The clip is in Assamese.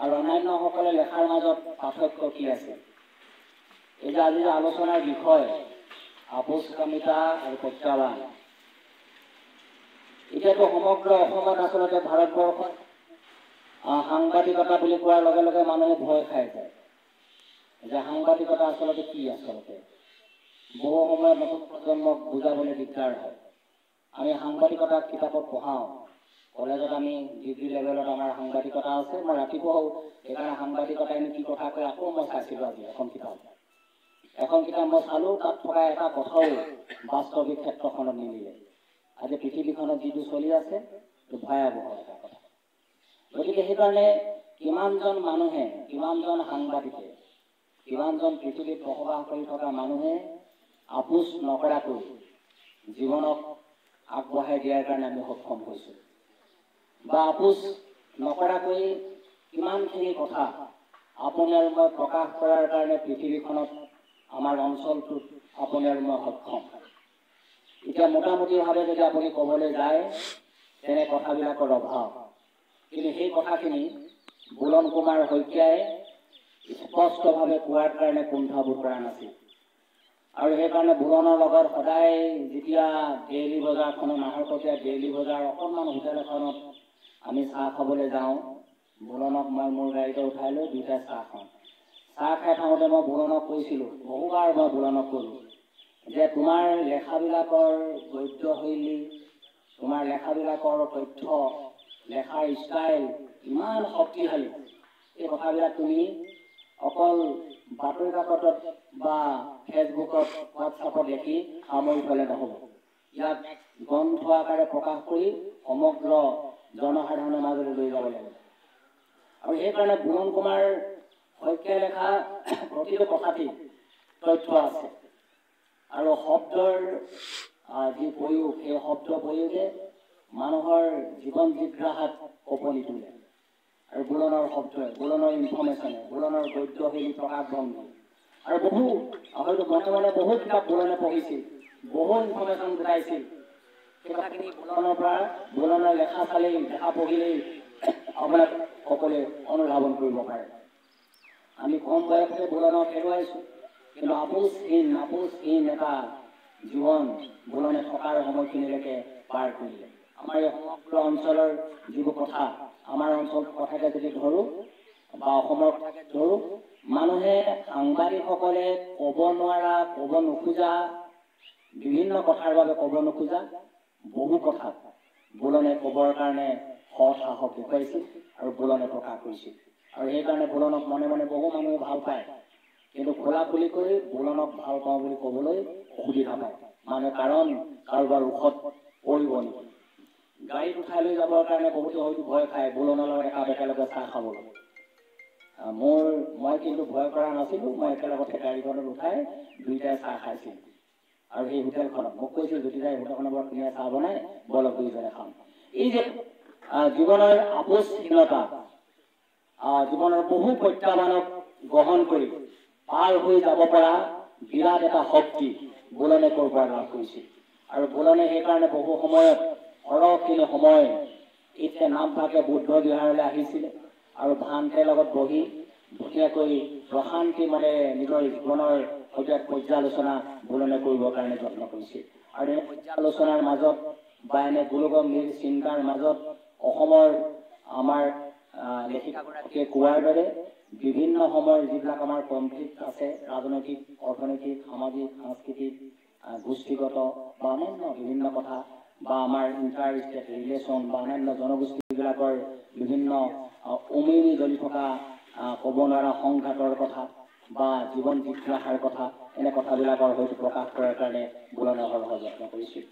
আৰু অন্যান্যসকলে লেখাৰ মাজত পাৰ্থক্য কি আছে। এই যে আজি আলোচনাৰ বিষয় আপোচকামিতা আৰু প্ৰত্যাহ্বান। এতিয়াতো সমগ্ৰ অসমত আচলতে ভাৰতবৰ্ষত সাংবাদিকতা বুলি কোৱাৰ লগে লগে মানুহে ভয় খাই যায় যে সাংবাদিকতা আচলতে কি। বহু সময়ত নতুন প্ৰজন্মক বুজাবলৈ দিগদাৰ হয়। আমি সাংবাদিকতাক কিতাপত পঢ়াওঁ, কলেজত আমি ডিগ্ৰী লেভেলত আমাৰ সাংবাদিকতা আছে। মই ৰাতিপুৱাও সেইকাৰণে সাংবাদিকতাই কি কথা কয় আকৌ মই চাইছিলোঁ আজি এখন কিতাপ মই চালোঁ, তাত থকা এটা কথাও বাস্তৱিক ক্ষেত্ৰখনত নিমিলে। আজি পৃথিৱীখনত যিটো চলি আছে সেইটো ভয়াৱহ এটা কথা। গতিকে সেইকাৰণে কিমানজন মানুহে, কিমানজন সাংবাদিকে, কিমানজন পৃথিৱীত বসবাস কৰি থকা মানুহে আপোচ নকৰাকৈ জীৱনক আগবঢ়াই দিয়াৰ কাৰণে আমি সক্ষম হৈছোঁ, বা আপোচ নকৰাকৈ কিমানখিনি কথা আপুনি আৰু মই প্ৰকাশ কৰাৰ কাৰণে পৃথিৱীখনত আমাৰ অঞ্চলটোত আপুনি আৰু মই সক্ষম। এতিয়া মোটামুটিভাৱে যদি আপুনি ক'বলৈ যায় তেনে কথাবিলাকৰ অভাৱ, কিন্তু সেই কথাখিনি বুলন কুমাৰ শইকীয়াই স্পষ্টভাৱে কোৱাৰ কাৰণে কুণ্ঠাবোধ কৰা নাছিল। আৰু সেইকাৰণে বুলনৰ লগত সদায় যেতিয়া ডেইলী বজাৰখনত নাহৰকটীয়া ডেইলী বজাৰ অকণমান হোটেল এখনত আমি চাহ খাবলৈ যাওঁ, বুলনক মই মোৰ গাড়ীতে উঠাই লৈ দুয়োটাই চাহ খাওঁ। চাহ খাই থাকোঁতে মই বুলনক কৈছিলোঁ, বহুবাৰ মই বুলনক ক'লোঁ যে তোমাৰ লেখাবিলাকৰ গদ্যশৈলী, তোমাৰ লেখাবিলাকৰ তথ্য, লেখাৰ ষ্টাইল ইমান শক্তিশালী, এই কথাবিলাক তুমি অকল বাতৰি কাকতত বা ফেচবুকত, হোৱাটছআপত লিখি সামৰি থ'লে নহ'ব। ইয়াক গ্ৰন্থ আকাৰে প্ৰকাশ কৰি সমগ্ৰ জনসাধাৰণৰ মাজলৈ লৈ যাব লাগিব। আৰু সেইকাৰণে বুলন কুমাৰ শইকীয়াই লেখা প্ৰতিটো কথাতেই তথ্য আছে। আৰু শব্দৰ যি প্ৰয়োগ, সেই শব্দ প্ৰয়োগে মানুহৰ জীৱন জিজ্ঞাসাত কঁপনি তোলে। আৰু বুলনৰ শব্দই, বুলনৰ ইনফৰ্মেশ্যনে, বুলনৰ গদ্যশৈলী, প্ৰকাশভংগী আৰু হয়তো মনে মনে বহু কিতাপ বুলনে পঢ়িছিল, বহু ইনফৰ্মেশ্যন গোটাইছিল। সেই কথাখিনি বুলনৰ লেখা চালেই, লেখা পঢ়িলেই আপোনাক সকলোৱে অনুধাৱন কৰিব পাৰে। আমি কম বয়সতে বুলনক হেৰুৱাইছোঁ, কিন্তু আপোচহীন এটা জীৱন বুলনে থকাৰ সময়খিনিলৈকে পাৰ কৰিলে। আমাৰ এই সমগ্ৰ অঞ্চলৰ যিবোৰ কথা, আমাৰ অঞ্চলৰ কথাকে যদি ধৰোঁ বা অসমৰ কথাকে ধৰোঁ, মানুহে সাংবাদিকসকলে ক'ব নোৱাৰা, ক'ব নোখোজা, বিভিন্ন কথাৰ বাবে ক'ব নোখোজা বহু কথা বুলনে ক'বৰ কাৰণে সৎ সাহস দেখুৱাইছিল আৰু বুলনে প্ৰকাশ কৰিছিল। আৰু সেইকাৰণে বুলনক মনে মনে বহু মানুহে ভাল পায়, কিন্তু খোলাখুলি কৰি বুলনক ভাল পাওঁ বুলি ক'বলৈ অসুবিধা পায় মানুহে। কাৰণ কাৰোবাৰ ওখত পৰিব নেকি, গাড়ীত উঠাই লৈ যাবৰ কাৰণে বহুতে হয়তো ভয় খায় বুলনৰ লগত একেলগে চাহ খাবলৈ। মই কিন্তু ভয় কৰা নাছিলোঁ। মই একেলগতে গাড়ীখনত উঠাই দুয়োটাই চাহ খাইছিলোঁ। আৰু সেই হোটেলখনত মোক কৈছিল, জ্যোতিষাই হোটেলখনৰ বৰ ধুনীয়া চাহ বনাই, বলক দুয়োজনে খাম। এই যে জীৱনৰ আপোচহীনতা, জীৱনৰ বহু প্ৰত্যাহ্বানক গ্ৰহণ কৰি পাৰ হৈ যাব পৰা বিৰাট এটা শক্তি বুলনে ক'ৰ পৰা লাভ কৰিছিল। আৰু বুলনে সেইকাৰণে বহু সময়ত সৰহখিনি সময় এতিয়া নামফাকে বুদ্ধ বিহাৰলৈ আহিছিলে আৰু ভান্তে লগত বহি ধুনীয়াকৈ প্ৰশান্তি মনে নিজৰ জীৱনৰ সৈতে পৰ্যালোচনা বুলনে কৰিবৰ কাৰণে যত্ন কৰিছিল। আৰু এই পৰ্যালোচনাৰ মাজত বা এনে গোলগম্ভীৰ চিন্তাৰ মাজত অসমৰ আমাৰ লেখিকাগৰাকীয়ে কোৱাৰ দৰে বিভিন্ন সময়ৰ যিবিলাক আমাৰ কনফ্লিক্ট আছে, ৰাজনৈতিক, অৰ্থনৈতিক, সামাজিক, সাংস্কৃতিক, গোষ্ঠীগত বা অন্যান্য বিভিন্ন কথা, বা আমাৰ ইণ্টাৰ ষ্টেট ৰিলেশ্যন বা অন্যান্য জনগোষ্ঠীবিলাকৰ বিভিন্ন উমৈনি জ্বলি থকা ক'ব নোৱাৰা সংঘাতৰ কথা বা জীৱন জিজ্ঞাসাৰ কথা, এনে কথাবিলাকৰ হয়তো প্ৰকাশ কৰাৰ কাৰণে বুলনে যত্ন কৰিছিল।